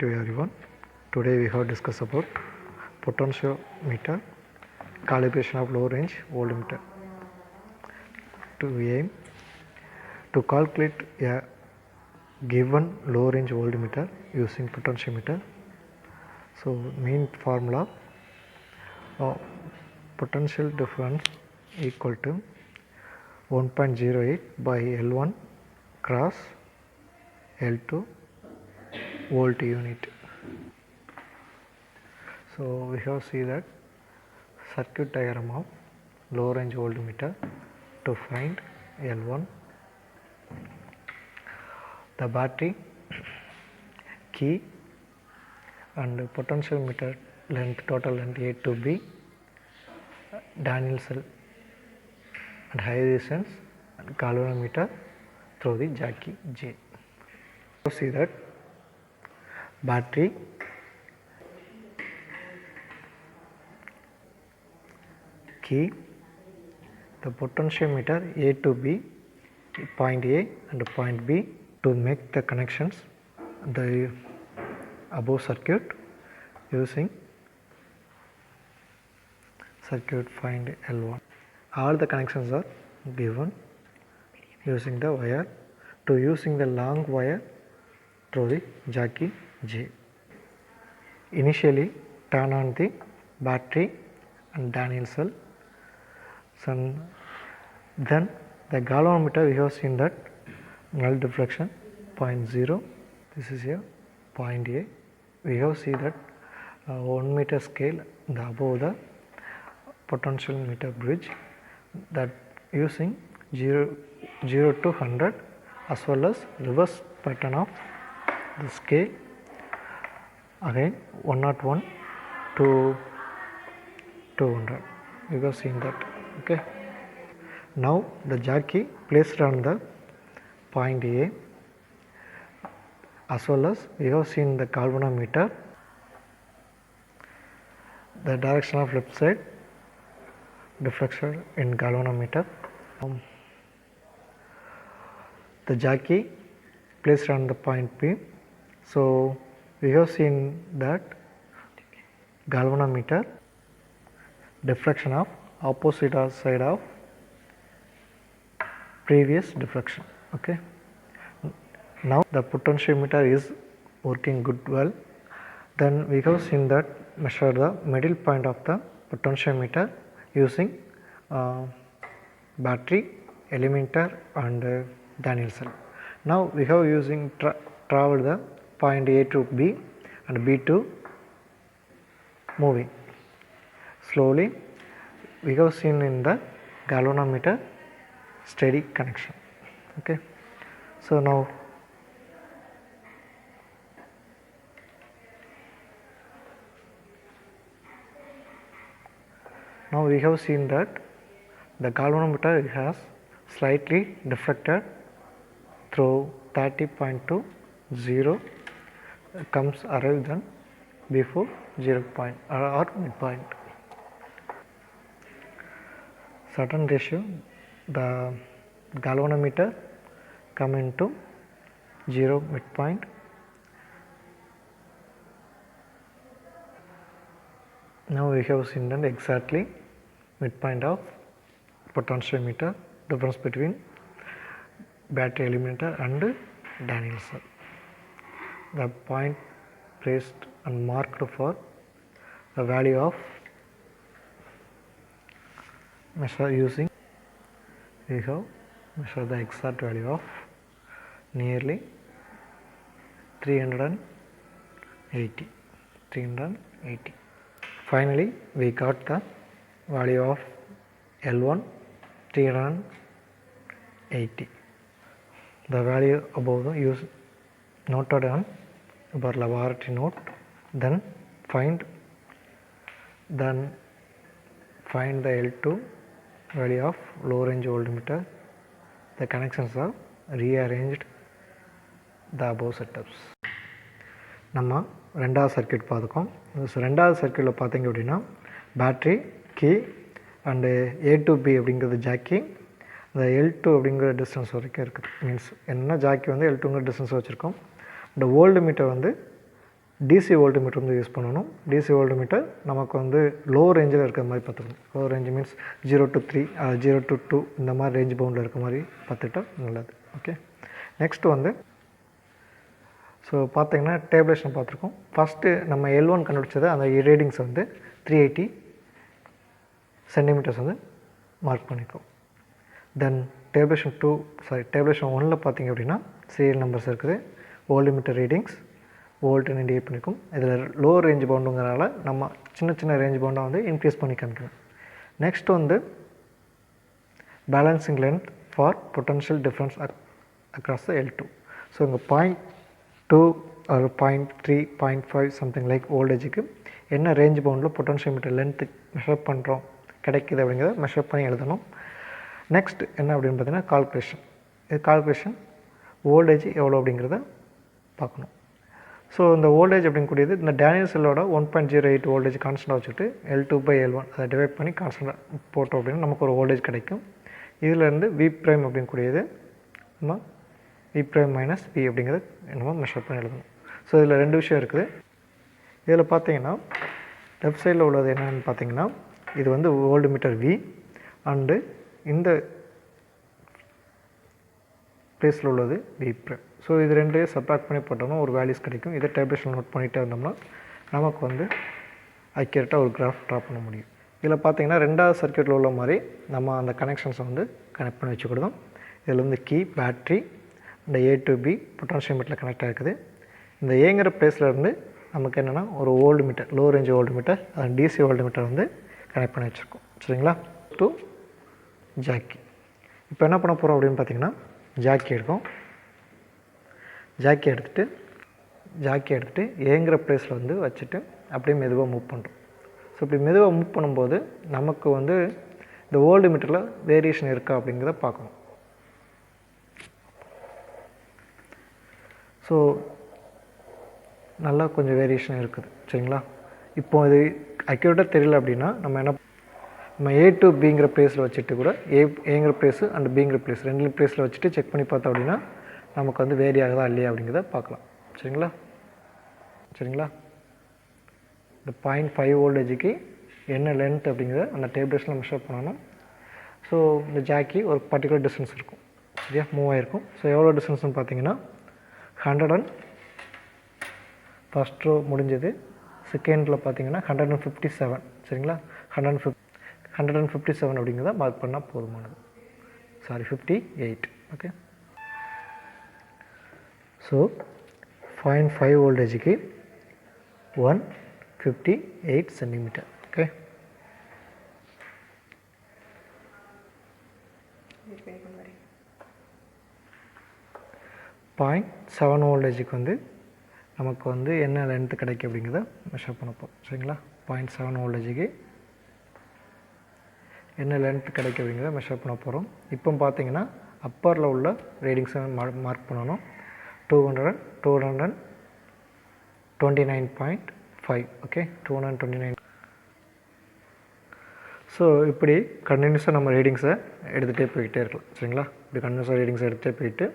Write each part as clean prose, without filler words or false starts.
To everyone, today we have discussed about potentiometer, calibration of low range voltmeter. To aim to calculate a given low range voltmeter using potentiometer. So main formula of potential difference equal to 1.08 by L1 cross L2 volt unit. So we have see that circuit diagram of low range voltmeter to find L1, the battery, key and potential meter length, total length A to B, Daniell cell and high resistance and galvanometer through the Jackie J. So see that battery, key, the potentiometer A to B, point A and point B to make the connections the above circuit using circuit find L1. All the connections are given using the wire to using the long wire through the Jackie J. Initially turn on the battery and Daniell cell. Then the galvanometer, we have seen that null deflection 0.0. This is here point A. We have seen that 1 meter scale the above the potential meter bridge, that using 0 to 100 as well as reverse pattern of the scale, again 101 to 200. You have seen that. Okay. Now the Jackie placed on the point A as well as we have seen the galvanometer, the direction of left side deflection in galvanometer. The Jackie placed on the point P. So we have seen that galvanometer deflection of opposite side of previous deflection. Okay. Now the potentiometer is working good well. Then we have seen that measure the middle point of the potentiometer using battery, elementer and Daniell cell. Now we have using travel the point A to B and B to moving slowly. We have seen in the galvanometer steady connection. Okay. So now we have seen that the galvanometer has slightly deflected through 30.20 comes arrive then before 0 point or midpoint. Certain ratio the galvanometer come into 0 midpoint. Now we have seen that exactly midpoint of potentiometer, difference between battery elementer and Daniell cell. The point placed and marked for the value of measure using, we have measured the exact value of nearly 380. Finally we got the value of L1 380. The value above the use noted on our laboratory note. Then find the L2 value of low range voltmeter. The connections are rearranged the above setups. நம்ம ரெண்டாவது circuit பார்த்துக்கோம். ரெண்டாவது சர்க்யூட்டில் பார்த்தீங்க அப்படின்னா battery, key and A to B அப்படிங்கிறது ஜாக்கி, இந்த L2 அப்படிங்கிற டிஸ்டன்ஸ் வரைக்கும் இருக்குது. மீன்ஸ் என்ன ஜாக்கி வந்து L2ங்கிற டிஸ்டன்ஸ் வச்சுருக்கோம். இந்த வோல்ட் மீட்டர் வந்து டிசி வோல்ட்மீட்டர் வந்து யூஸ் பண்ணணும். டிசி வோல்ட்மீட்டர் நமக்கு வந்து லோ ரேஞ்சில் இருக்கிற மாதிரி பார்த்துக்கணும். Low range means 0 to 3 0 to 2 இந்த மாதிரி ரேஞ்ச் பவுண்டில் இருக்க மாதிரி பார்த்துட்டா நல்லது. ஓகே, நெக்ஸ்ட் வந்து ஸோ பார்த்தீங்கன்னா டேபிளேஷன் பார்த்துருக்கோம். ஃபஸ்ட்டு நம்ம L1 கண்டுபிடிச்சது அந்த ரீடிங்ஸ் வந்து 380 சென்டிமீட்டர்ஸ் வந்து மார்க் பண்ணிக்கோம். தென் டேபிளேஷன் 1ல் பார்த்திங்க அப்படின்னா சீரியல் நம்பர்ஸ் இருக்குது, வோல்ட்மீட்டர் ரீடிங்ஸ் வோல்ட்டுன்னு இண்டிகேட் பண்ணிக்கும். இதில் லோ ரேஞ்ச் பவுண்டுங்கிறனால நம்ம சின்ன ரேஞ்ச் பவுண்டாக வந்து இன்க்ரீஸ் பண்ணி காமிக்கணும். நெக்ஸ்ட் வந்து balancing length for potential difference across the L2. So இங்கே 0.2 ஒரு 0.3 0.5 சம்திங் லைக் வோல்டேஜுக்கு என்ன ரேஞ்ச் பவுண்டில் பொட்டன்ஷியல் மீட்டர் லென்த்து மெஷர் பண்ணுறோம் கிடைக்குது அப்படிங்கிறத மெஷர் பண்ணி எழுதணும். நெக்ஸ்ட் என்ன அப்படின்னு பார்த்தீங்கன்னா கால்குலேஷன் வோல்டேஜ் எவ்வளோ அப்படிங்கிறத பார்க்கணும். ஸோ இந்த வோல்டேஜ் அப்படிங்கக்கூடியது இந்த டேனியல் செல்லோட 1.08 வோல்டேஜ் கான்ஸ்டண்ட்டாக வச்சுட்டு L2/L1 அதை டிவைட் பண்ணி கான்ஸ்டண்ட்டாக போட்டோம் அப்படின்னா நமக்கு ஒரு வோல்டேஜ் கிடைக்கும். இதிலேருந்து V ப்ரைம் அப்படிங்கக்கூடியது நம்ம V ப்ரைம் மைனஸ் V அப்படிங்கிறத நம்ம மெஷர் பண்ணி எழுதணும். ஸோ இதில் 2 விஷயம் இருக்குது. இதில் பார்த்தீங்கன்னா லெஃப்ட் சைடில் உள்ளது என்னென்னு பார்த்தீங்கன்னா இது வந்து வோல்ட்மீட்டர் V அண்டு இந்த பிளேஸில் உள்ளது V ப்ரைம். ஸோ இது ரெண்டையும் சப்ராக்ட் பண்ணி போட்டோம்னா ஒரு வேல்யூஸ் கிடைக்கும். இதை டேபிளேஷன் நோட் பண்ணிகிட்டே இருந்தோம்னா நமக்கு வந்து அக்யூரேட்டாக ஒரு கிராஃப் ட்ரா பண்ண முடியும். இதில் பார்த்தீங்கன்னா ரெண்டாவது சர்க்யூட்டில் உள்ள மாதிரி நம்ம அந்த கனெக்ஷன்ஸை வந்து கனெக்ட் பண்ணி வச்சுக்கிடுதோம். இதில் வந்து கீ பேட்ரி இந்த A to B பொட்டான்ஷியம் மீட்டரில் கனெக்ட் ஆகிருக்குது. இந்த ஏங்கிற பிளேஸில் இருந்து நமக்கு என்னென்னா ஒரு வோல்ட்மீட்டர் லோ ரேஞ்ச் வோல்ட்மீட்டர் அது டிசி வோல்ட்மீட்டர் வந்து கனெக்ட் பண்ணி வச்சுருக்கோம். சரிங்களா, டு ஜாக்கி. இப்போ என்ன பண்ண போகிறோம் அப்படின்னு பார்த்தீங்கன்னா ஜாக்கி எடுத்துகிட்டு ஏங்கிற பிளேஸில் வந்து வச்சுட்டு அப்படியே மெதுவாக மூவ் பண்ணுறோம். ஸோ இப்படி மெதுவாக மூவ் பண்ணும்போது நமக்கு வந்து இந்த வோல்ட்மீட்டரில் வேரியேஷன் இருக்கா அப்படிங்கிறத பார்க்கணும். ஸோ நல்லா கொஞ்சம் வேரியேஷன் இருக்குது. சரிங்களா, இப்போ இது அக்யூரேட்டாக தெரியல அப்படின்னா நம்ம A to Bங்கிற பிளேஸில் வச்சுட்டு கூட ஏங்கிற பிளேஸு அண்ட் Bங்கிற பிளேஸ் ரெண்டு பிளேஸில் வச்சுட்டு செக் பண்ணி பார்த்தோம் அப்படின்னா நமக்கு வந்து வேரி ஆகுதா இல்லையா அப்படிங்கிறத பார்க்கலாம். சரிங்களா, இந்த 0.5 வோல்டேஜுக்கு என்ன லென்த் அப்படிங்கிறத அந்த டேபிளேஷனில் மெஷர் பண்ணணும். ஸோ இந்த ஜாக்கி ஒரு பர்டிகுலர் டிஸ்டன்ஸ் இருக்கும், சரியா, மூவ் ஆகிருக்கும். ஸோ எவ்வளோ டிஸ்டன்ஸ்னு பார்த்தீங்கன்னா 100 ஃபஸ்ட் ரோ முடிஞ்சது. செகண்டில் பார்த்தீங்கன்னா 157. சரிங்களா, 157 அப்படிங்கிறத மார்க் பண்ணால் போதுமானது. 58. Okay, so 0.5 வோல்டேஜுக்கு 158 centimetre. ஓகே, .7 வோல்டேஜுக்கு வந்து நமக்கு வந்து என்ன லென்த்து கிடைக்கும் அப்படிங்கிறத மெஷர் பண்ணப்போம். சரிங்களா, 0.7 வோல்டேஜுக்கு என்ன லென்த் கிடைக்கும் அப்படிங்கிறத மெஷர் பண்ண போகிறோம். இப்போ பார்த்தீங்கன்னா அப்பரில் உள்ள ரீடிங்ஸை மார்க் பண்ணணும். 229.5. ஓகே, 229. ஸோ இப்படி கண்டினியூஸாக நம்ம ரீடிங்ஸை எடுத்துகிட்டே போய்கிட்டே இருக்கலாம். சரிங்களா, இப்படி கண்டினியூஸாக ரீடிங்ஸை எடுத்துகிட்டே போயிட்டு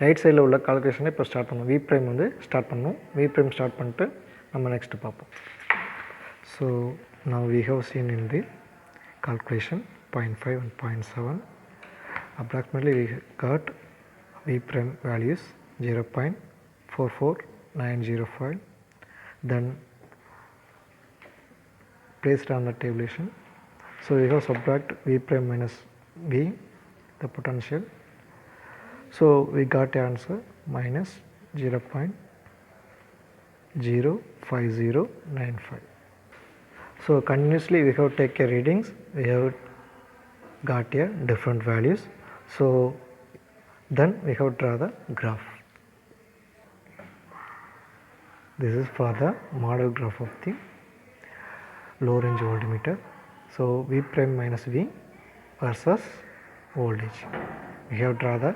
ரைட் சைடில் உள்ள கால்குலேஷனை இப்போ ஸ்டார்ட் பண்ணுவோம். V ப்ரைம் வந்து ஸ்டார்ட் பண்ணணும். V ப்ரைம் ஸ்டார்ட் பண்ணிட்டு நம்ம நெக்ஸ்ட்டு பார்ப்போம். So now we have seen in the calculation 0.5 and 0.7. Approximately we got V prime values 0.44905. Then placed on the tabulation. So we have subtract V prime minus V, the potential. So we got the answer minus 0.05095. So continuously we have taken readings, we have got here different values. So then we have draw the graph. This is for the model graph of the low range voltmeter. So V prime minus V versus voltage. We have draw the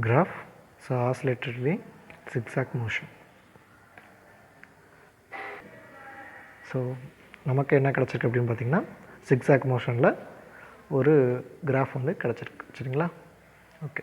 graph. So oscillatory zigzag motion. So நமக்கு என்ன கிடச்சிருக்கு அப்படின்னு பார்த்திங்கன்னா zigzag மோஷனில் ஒரு graph வந்து கிடச்சிருக்கு. சரிங்களா, ஓகே.